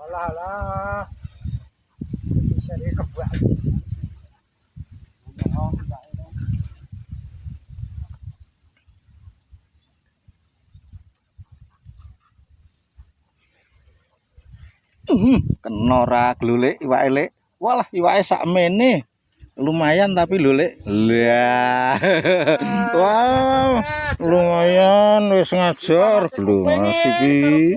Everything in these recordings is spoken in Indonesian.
Alah alah. Bisa dikebak. Kena ra glulek iwake lek. Walah iwake sakmene. Lumayan tapi lho lek. Lah. Wow. Lumayan wis ngajar. Lho Mas iki.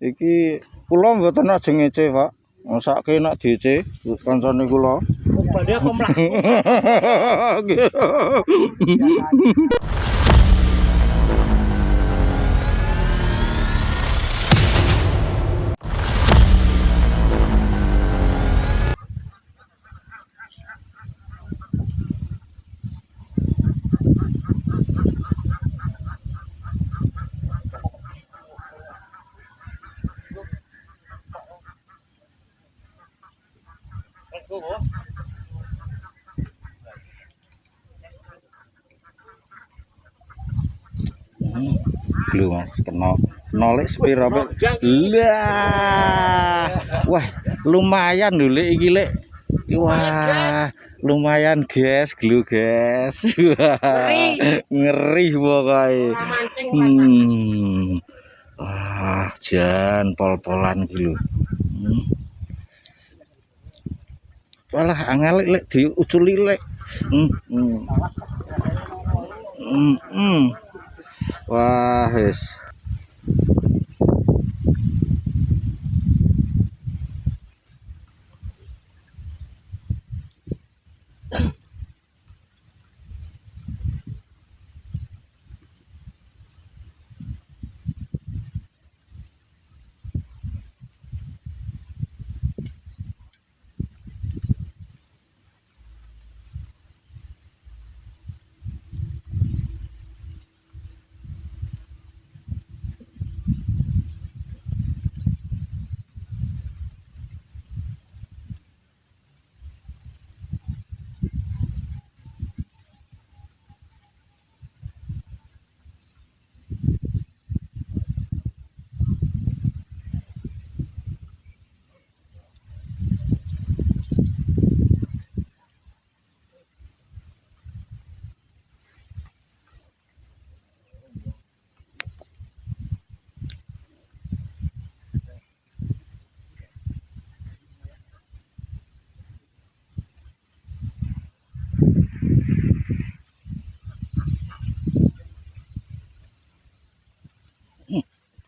Iki kula mboten ajeng ngece, Pak. Masake nak DC kancane kula. Badhe kok mlaku. Lho Mas, kena lek sepira Pak? Lah. Wah, lumayan lho lek iki lek. Wah, lumayan guys, glu guys. Ngeri pokoke. Wah, jan pol-polan iki lho. Walah angel lek diuculi lek. Wah, wis.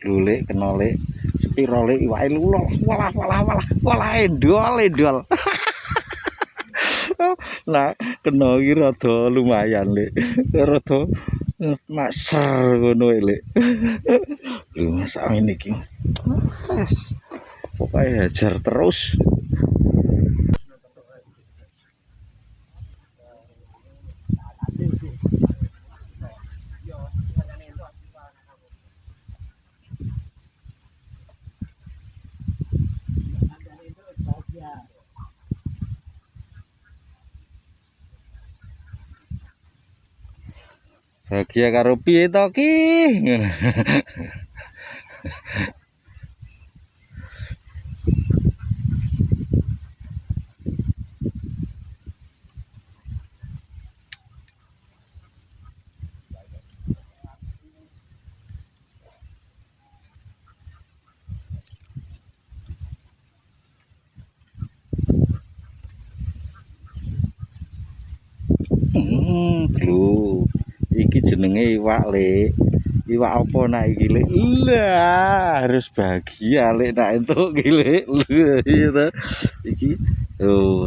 Lulek kena lek sepiro lek iwake lulur walah endol. Nah, kena iki rada lumayan lek. Rada maser ngono lek. Lho Mas amin iki Mas. Wes. Pokoke hajar terus. Bahagia karo piye to ki? Glu. Iki jenenge iwak lek. Iwak apa nak iki lek? Lah, harus bahagia lek nak entuk iki lek. Iya ta. Iki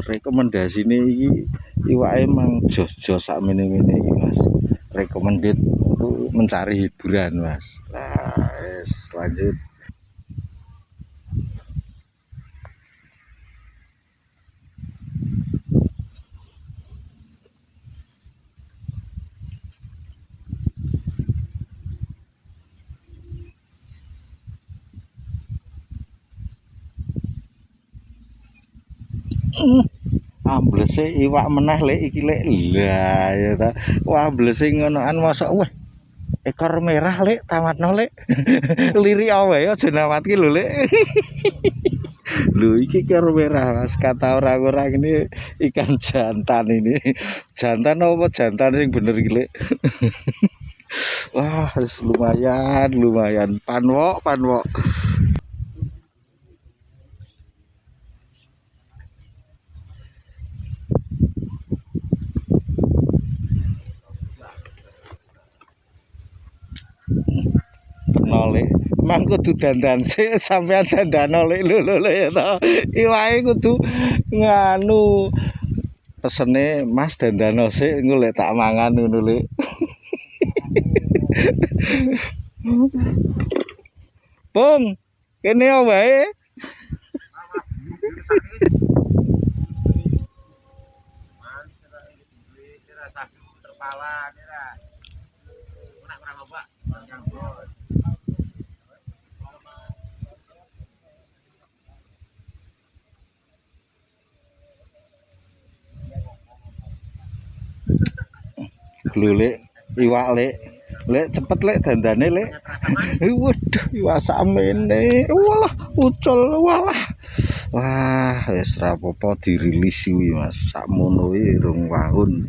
rekomendasine iki iwake emang jos-jos sak mene-mene iki Mas. Recommended mencari hiburan Mas. Nah, wis lanjut. Amblese iwak meneh lek iki lek. Lah ya ta. Wah amblese ngonoan mosok weh. ekor merah lek tamatno lek. Lirik awe aja namatke lho lek. Lho iki ekor merah Mas, kata orang-orang ini ikan jantan ini. Jantan apa jantan sing bener iki lek. Wah, lumayan. Panwok. Penole mang kudu dandan sik sampean dandan oleh lho ya to. Iwake kudu nganu pesene Mas dandan sik golek tak mangan ngono lho. Bung, kene wae. Lho lek iwak lek cepet lek dandane lek. Waduh iwak samene. Walah ucul walah. Wah wis ra apa-apa dirilis kuwi Mas. Sakmono kuwi rong wangun.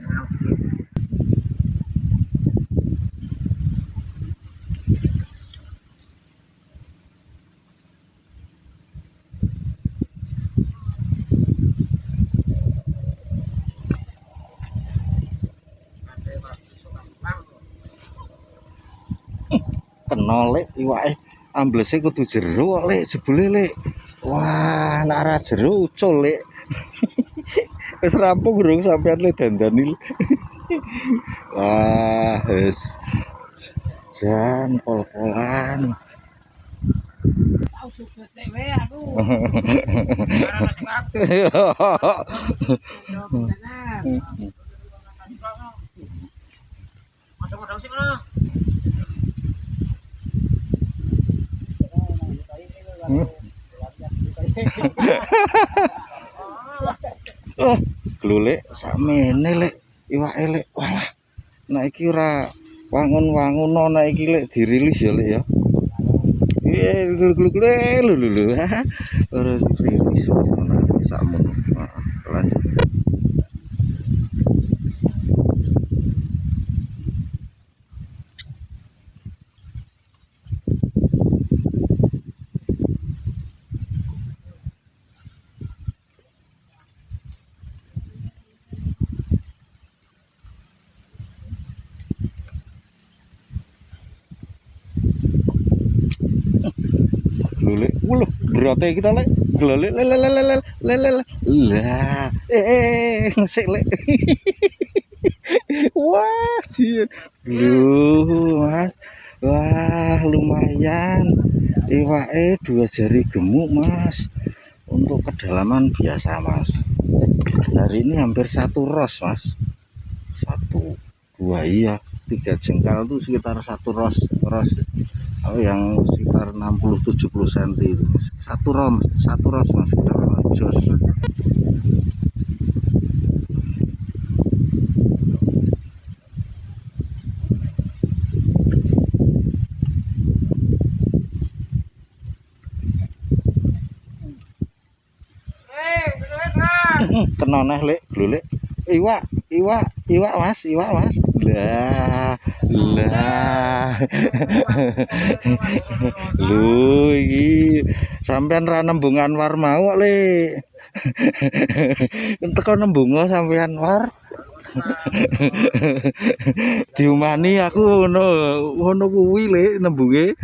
Kena lek iwake amblese kudu jero lek jebule lek. Wah, nek ora jero ucul lek. Wis rampung durung sampean lek dandani. Wah, wis jan pol-polan. Glulek sakmene lek iwake lek. Walah. Nek iki ora wangun-wanguno nek iki lek dirilis ya lek ya. Lho. Ora dirilis sakmono. Lanjut. Glulek, wuh, berote kita lek, glulek, lah, ngesek lek, wah, sih, Mas, wah, lumayan, iwake 2 jari gemuk Mas, untuk kedalaman biasa Mas, hari ini hampir 1 ros Mas, 1, 2 iya. 3 jengkal itu sekitar 1 ros yang sekitar 60-70 cm itu satu ros Mas jos. Kena neh lek glulek iwak Mas lah lu iki sampean ra nembung Anwar mau le teko nembung sampean Anwar diumani aku ngono kuwi le nembunge.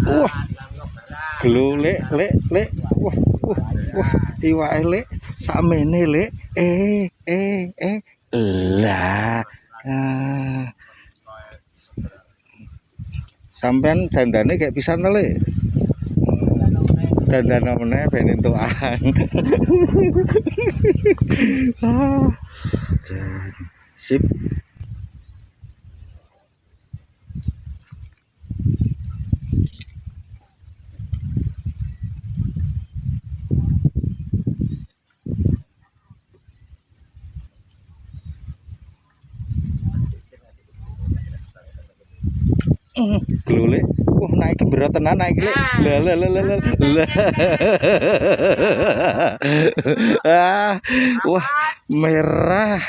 Wah, glulek lek. Wah, iwake lek sakmene lek. Lah. Sampean dandane kayak pisan to, Lek. Dandan meneh ben entukan. Ah, sip. Glule. Wah, naik berat tenan naik Lek. Lah lah lah lah lah. Lah. Ah, wah, merah.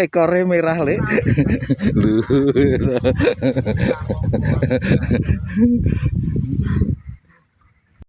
Ekore merah, Lek. Lu.